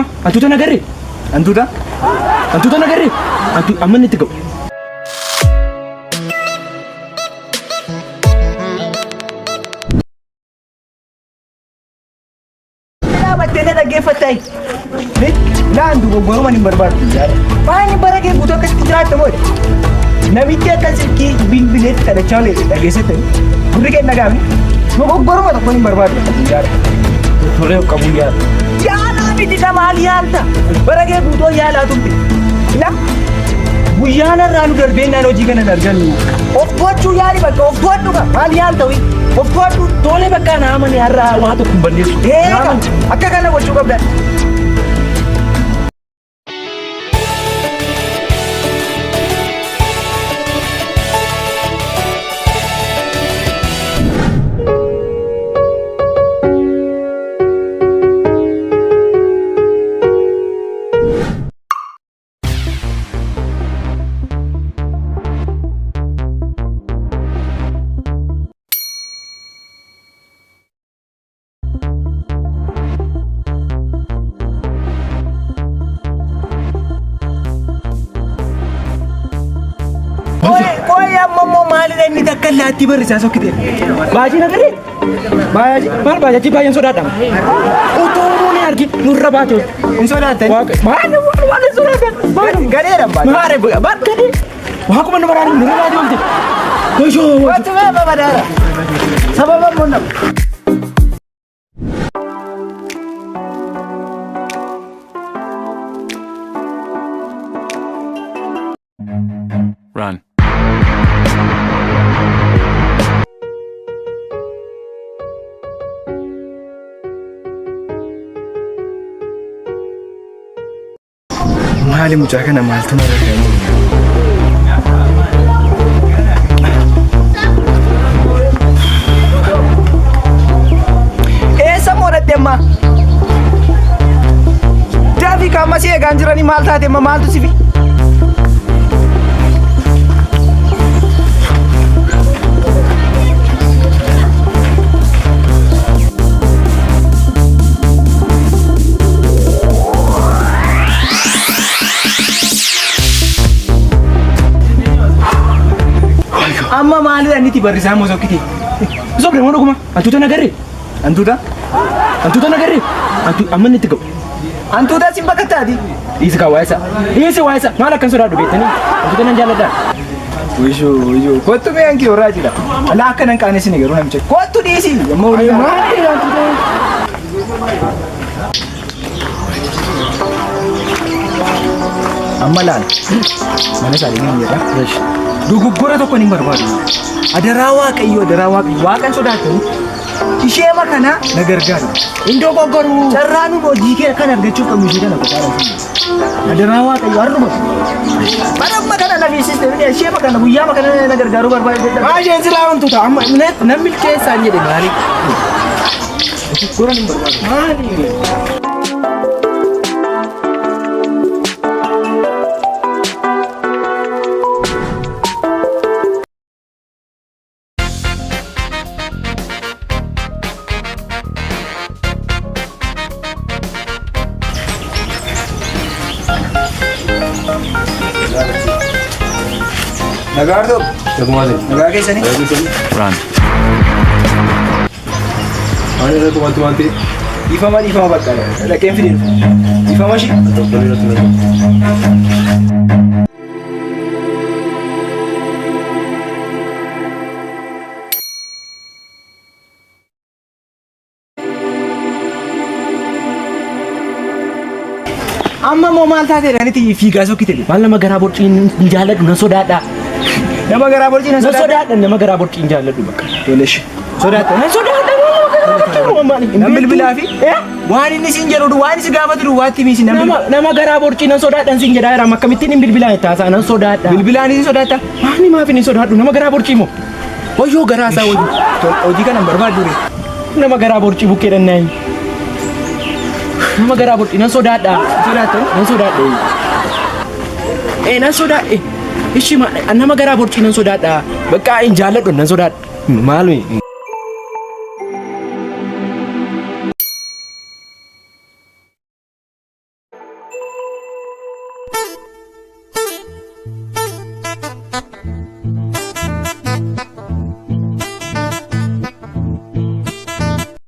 Antuuta nagarree? Antuuta? Antuuta nagarree? Amma inni itti ga'u. Battee dhaggeeffattaa laandu goggooruma hin barbaadu. Waan bara kee guutuu akkasitti jiraatta moo namichi akka silkii bilbileetti kadhachaa dhageessatanii gurri kee dhagaafni goggooruma tokko hin barbaadu. Tolee qabu yaala. Yaalaa miti maal yaalta? Bara kee guutuu yaalaa turte. Guyyaan irraa nu darbeenyaan hojii kana argannu. Of gochuu yaali bakka of godhu maal yaalta wii? Of godhu tolee bakka naamani har'a waa tokko hin balleessu. Akka kana gochuu qabda. Maali inni takka laatti barrisaa sokkite. Baajii nagaree? Maal baajii baay'een sodaadha. Otoo nuuni argi nurra baate. Hin sodaatani? Maali waan hin sodaatan? Gareedha baate. Maare gadee. Waa kuma nama raanii nurra baate olte. Goshoo. Waanti mee babadaara. Sababa monnam. Run. Maali mucaa kana maaltu na dhagahamu? Eessa moodhatte amma? Daafii qaama si eegaan jiranii maal taate amma maaltu sifi? Amma maali aniti barrisaa moo sokkiti? Sokkite moo dhuguma? Antuuta nagarree? Antuuta? Antuuta nagarree? Amma inni itti ga'u. Antuuta si bakka taati? Dhiisi kaa waayisa. Dhiisi waayisa. Maal akkan sodaadhu beektanii? Antuuta nan jaalladhaa. Wishoo kottu mee hanqii horaa jira. Alaa akka nan qaanesine garuu namicha. Kottu dhiisi. Maali antuuta? Amma laal. Mana isaanii ni jedha. Dogoggora tokko hin barbaadu. Adaraa Waaqayyoo Waaqan sodaatanii ishee makana na gargaaru. Hin dogoggoru. Carraan hojii kee kan argachuuf qabnu ishee kana qofaadha. Adaraa Waaqayyoo har'uma. Bara kana na fiisiste ishee makana guyyaa makana na gargaaru barbaadu. Baay'een silaa wantoota amma namni keessaan jedhe maali? Dogoggora hin barbaadu. Maali? Nagardo. Nagaa keessanii. Run. Ani irratti wanti dhiifama bakka dhaqeen fidin. Dhiifama shi. Amma moo maal taatee aniti fiigaa sokkite. Maal nama garaa borcii hin jaalladhu nan sodaadhaa. Nama garaa borcii nan sodaadha. Nama garaa borcii hin jaalladhu bakka. Tolesh. Sodaadha. Nan sodaadha. Nam bilbilaa fi waan inni siin jedhu waan isi gaafatu waatti miisi nama garaa borcii nan sodaadhan siin jedhaa jira akkamittiin hin bilbilaan taasaa nan sodaadha. Bilbilaan ni sodaadha. Maani maaf hin sodaadhu nama garaa borcii moo? Wayyoo garaa isaa wayyu. Hojii kana barbaadu. Nama garaa borcii bukkee dhannaayi. Nama garaa borcii nan sodaadha. Sodaadha. Nan sodaadha. Nan sodaadha. Ishi nama garaa borcii nan sodaadha. Bakka hin jaalladhu nan sodaadha. Maali? Bye.